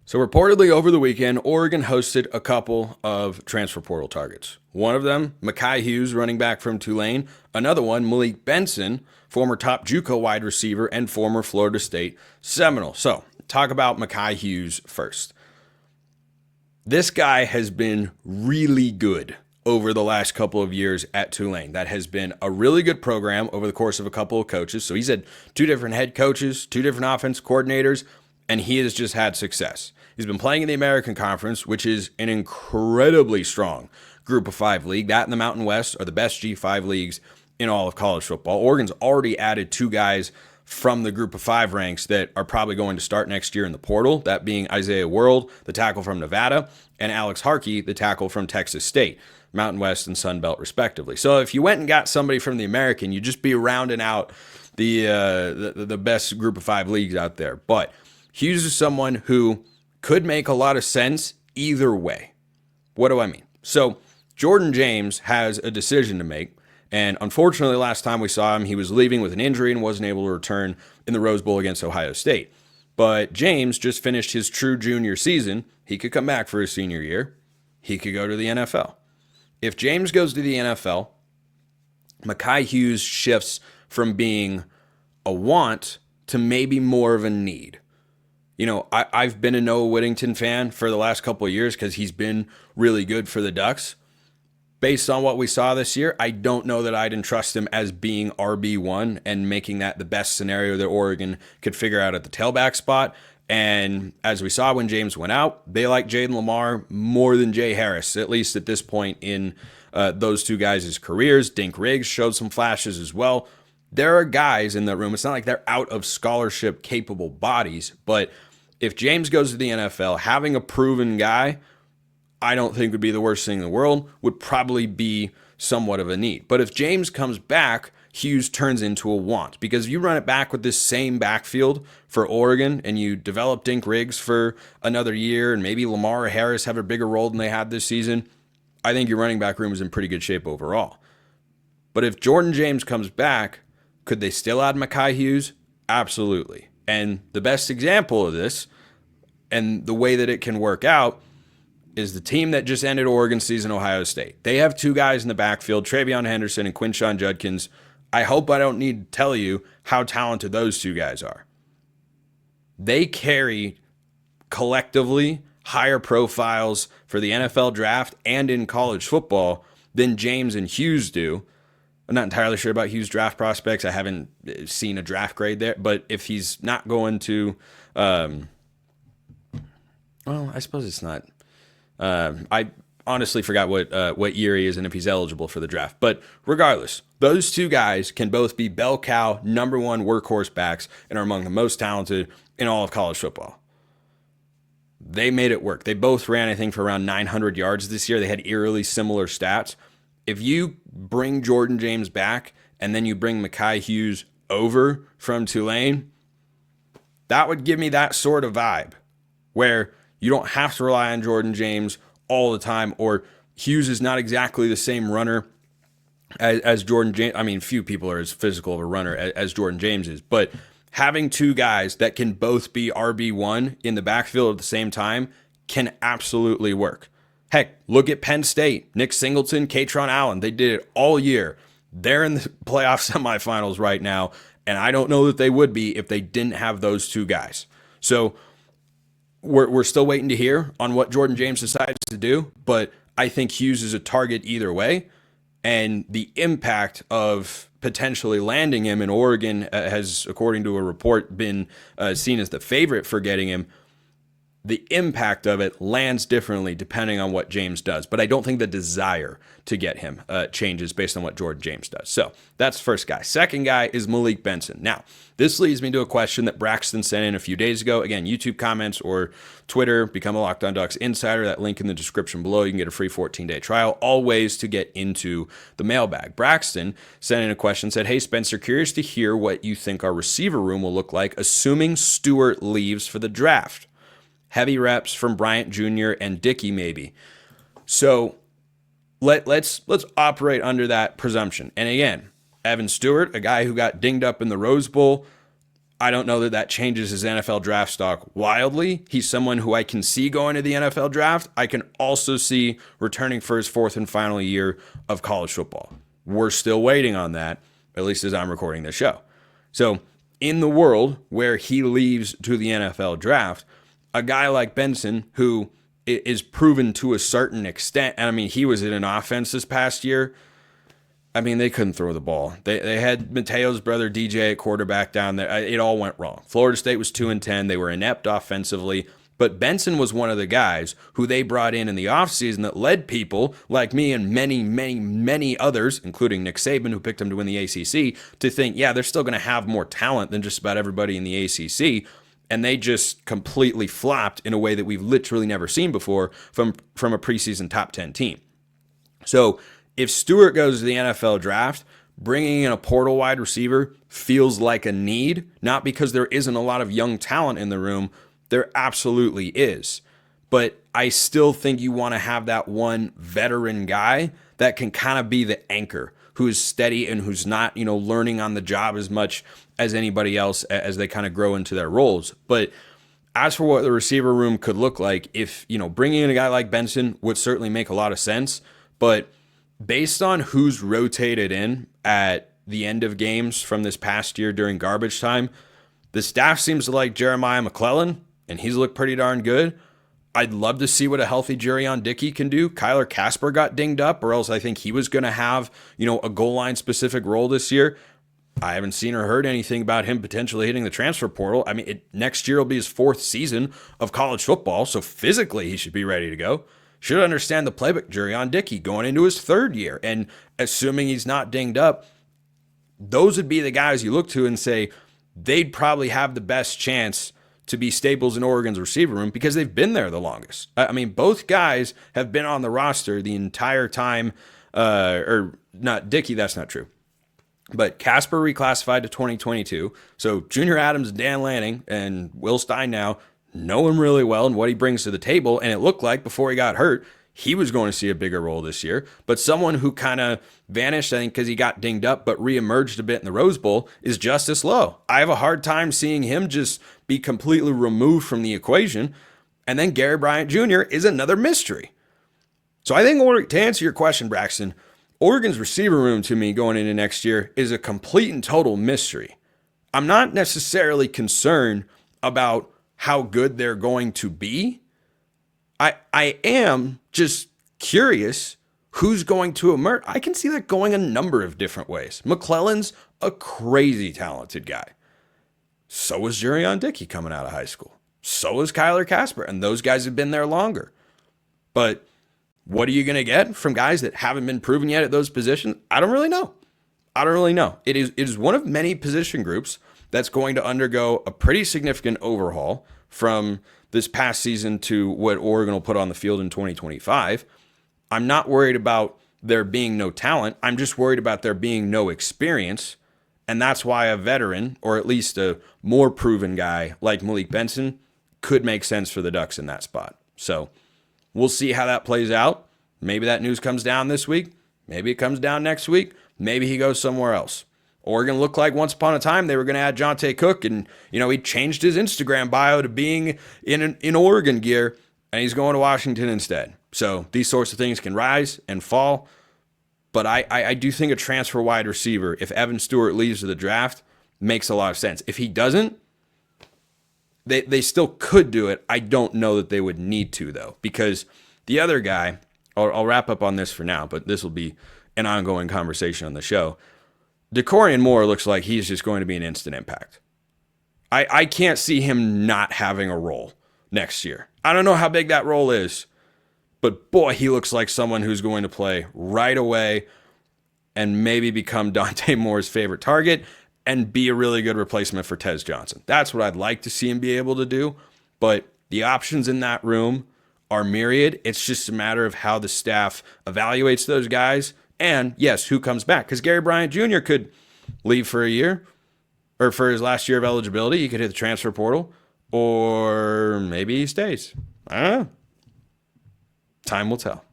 So reportedly over the weekend, Oregon hosted a couple of transfer portal targets. One of them, Makhi Hughes, running back from Tulane. Another one, Malik Benson, former top JUCO wide receiver and former Florida State Seminole. So talk about Makhi Hughes first. This guy has been really good over the last couple of years at Tulane. That has been a really good program over the course of a couple of coaches. So he's had two different head coaches, two different offense coordinators, and he has just had success. He's been playing in the American Conference, which is an incredibly strong Group of 5 league. That and the Mountain West are the best G5 leagues in all of college football. Oregon's already added two guys from the Group of 5 ranks that are probably going to start next year in the portal, that being Isaiah World, the tackle from Nevada, and Alex Harkey, the tackle from Texas State, Mountain West and Sun Belt respectively. So if you went and got somebody from the American, you'd just be rounding out the best Group of 5 leagues out there. But Hughes is someone who could make a lot of sense either way. What do I mean? So Jordan James has a decision to make. And unfortunately, last time we saw him, he was leaving with an injury and wasn't able to return in the Rose Bowl against Ohio State. But James just finished his true junior season. He could come back for his senior year. He could go to the NFL. If James goes to the NFL, Makhi Hughes shifts from being a want to maybe more of a need. You know, I've been a Noah Whittington fan for the last couple of years because he's been really good for the Ducks. Based on what we saw this year, I don't know that I'd entrust him as being RB1 and making that the best scenario that Oregon could figure out at the tailback spot. And as we saw when James went out, they like Jaden Lamar more than Jay Harris, at least at this point in those two guys' careers. Dink Riggs showed some flashes as well. There are guys in that room. It's not like they're out of scholarship capable bodies, but if James goes to the NFL, having a proven guy, I don't think would be the worst thing in the world, would probably be somewhat of a need. But if James comes back, Hughes turns into a want, because if you run it back with this same backfield for Oregon and you develop Dink Riggs for another year and maybe Lamar or Harris have a bigger role than they had this season, I think your running back room is in pretty good shape overall. But if Jordan James comes back, could they still add Makhi Hughes? Absolutely. And the best example of this and the way that it can work out is the team that just ended Oregon season, Ohio State. They have two guys in the backfield, Travion Henderson and Quinshon Judkins. I hope I don't need to tell you how talented those two guys are. They carry collectively higher profiles for the NFL draft and in college football than James and Hughes do. I'm not entirely sure about Hughes' draft prospects. I haven't seen a draft grade there. But if he's not going to, well, I suppose it's not. I honestly forgot what year he is and if he's eligible for the draft. But regardless, those two guys can both be bell cow number one workhorse backs and are among the most talented in all of college football. They made it work. They both ran, I think, for around 900 yards this year. They had eerily similar stats. If you bring Jordan James back and then you bring Makhi Hughes over from Tulane, that would give me that sort of vibe where you don't have to rely on Jordan James all the time, or Hughes is not exactly the same runner as Jordan James. I mean, few people are as physical of a runner as Jordan James is, but having two guys that can both be RB1 in the backfield at the same time can absolutely work. Heck, look at Penn State, Nick Singleton, Katron Allen. They did it all year. They're in the playoff semifinals right now, and I don't know that they would be if they didn't have those two guys. So we're still waiting to hear on what Jordan James decides to do, but I think Hughes is a target either way, and the impact of potentially landing him in Oregon has, according to a report, been seen as the favorite for getting him. The impact of it lands differently depending on what James does. But I don't think the desire to get him changes based on what Jordan James does. So that's the first guy. Second guy is Malik Benson. Now, this leads me to a question that Braxton sent in a few days ago. Again, YouTube comments or Twitter, become a Locked On Ducks insider. That link in the description below. You can get a free 14-day trial, all ways to get into the mailbag. Braxton sent in a question, said, "Hey, Spencer, curious to hear what you think our receiver room will look like, assuming Stewart leaves for the draft. Heavy reps from Bryant Jr. and Dickey maybe." So let's operate under that presumption. And again, Evan Stewart, a guy who got dinged up in the Rose Bowl, I don't know that that changes his NFL draft stock wildly. He's someone who I can see going to the NFL draft. I can also see returning for his fourth and final year of college football. We're still waiting on that, at least as I'm recording this show. So in the world where he leaves to the NFL draft, a guy like Benson, who is proven to a certain extent, and I mean, he was in an offense this past year. I mean, they couldn't throw the ball. They had Mateo's brother DJ at quarterback down there. It all went wrong. Florida State was 2-10. They were inept offensively. But Benson was one of the guys who they brought in the offseason that led people like me and many, many, many others, including Nick Saban, who picked him to win the ACC, to think, yeah, they're still going to have more talent than just about everybody in the ACC. And they just completely flopped in a way that we've literally never seen before from a preseason top 10 team. So if Stewart goes to the NFL draft, bringing in a portal wide receiver feels like a need, not because there isn't a lot of young talent in the room. There absolutely is. But I still think you want to have that one veteran guy that can kind of be the anchor, who is steady and who's not, learning on the job as much as anybody else as they kind of grow into their roles. But as for what the receiver room could look like, if, bringing in a guy like Benson would certainly make a lot of sense. But based on who's rotated in at the end of games from this past year during garbage time, the staff seems to like Jeremiah McClellan, and he's looked pretty darn good. I'd love to see what a healthy Jerion Dickey can do. Kyler Casper got dinged up, or else I think he was going to have, a goal line specific role this year. I haven't seen or heard anything about him potentially hitting the transfer portal. I mean, next year will be his fourth season of college football, so physically he should be ready to go. Should understand the playbook. Jerion Dickey going into his third year, and assuming he's not dinged up, those would be the guys you look to and say they'd probably have the best chance to be staples in Oregon's receiver room because they've been there the longest. I mean, both guys have been on the roster the entire time, or not Dickey, that's not true. But Casper reclassified to 2022. So Junior Adams, Dan Lanning, and Will Stein now know him really well and what he brings to the table. And it looked like before he got hurt, he was going to see a bigger role this year. But someone who kind of vanished, I think, because he got dinged up, but reemerged a bit in the Rose Bowl is Justice Lowe. I have a hard time seeing him just be completely removed from the equation. And then Gary Bryant Jr. is another mystery. So I think, to answer your question, Braxton, Oregon's receiver room to me going into next year is a complete and total mystery. I'm not necessarily concerned about how good they're going to be. I am just curious who's going to emerge. I can see that going a number of different ways. McClellan's a crazy talented guy. So is Jerion Dickey coming out of high school. So is Kyler Casper, and those guys have been there longer. But what are you going to get from guys that haven't been proven yet at those positions? I don't really know. It is one of many position groups that's going to undergo a pretty significant overhaul from this past season to what Oregon will put on the field in 2025. I'm not worried about there being no talent. I'm just worried about there being no experience. And that's why a veteran, or at least a more proven guy like Malik Benson, could make sense for the Ducks in that spot. So we'll see how that plays out. Maybe that news comes down this week. Maybe it comes down next week. Maybe he goes somewhere else. Oregon looked like once upon a time they were going to add Jonte Cook, and he changed his Instagram bio to being in Oregon gear, and he's going to Washington instead. So these sorts of things can rise and fall, but I do think a transfer wide receiver, if Evan Stewart leaves to the draft, makes a lot of sense. If he doesn't, they still could do it. I don't know that they would need to, though, because the other guy, I'll wrap up on this for now, but this will be an ongoing conversation on the show. DeCorian Moore looks like he's just going to be an instant impact. I can't see him not having a role next year. I don't know how big that role is, but boy, he looks like someone who's going to play right away and maybe become Dante Moore's favorite target and be a really good replacement for Tez Johnson. That's what I'd like to see him be able to do, but the options in that room are myriad. It's just a matter of how the staff evaluates those guys. And yes, who comes back? Because Gary Bryant Jr. could leave for a year, or for his last year of eligibility. He could hit the transfer portal, or maybe he stays. I don't know. Time will tell.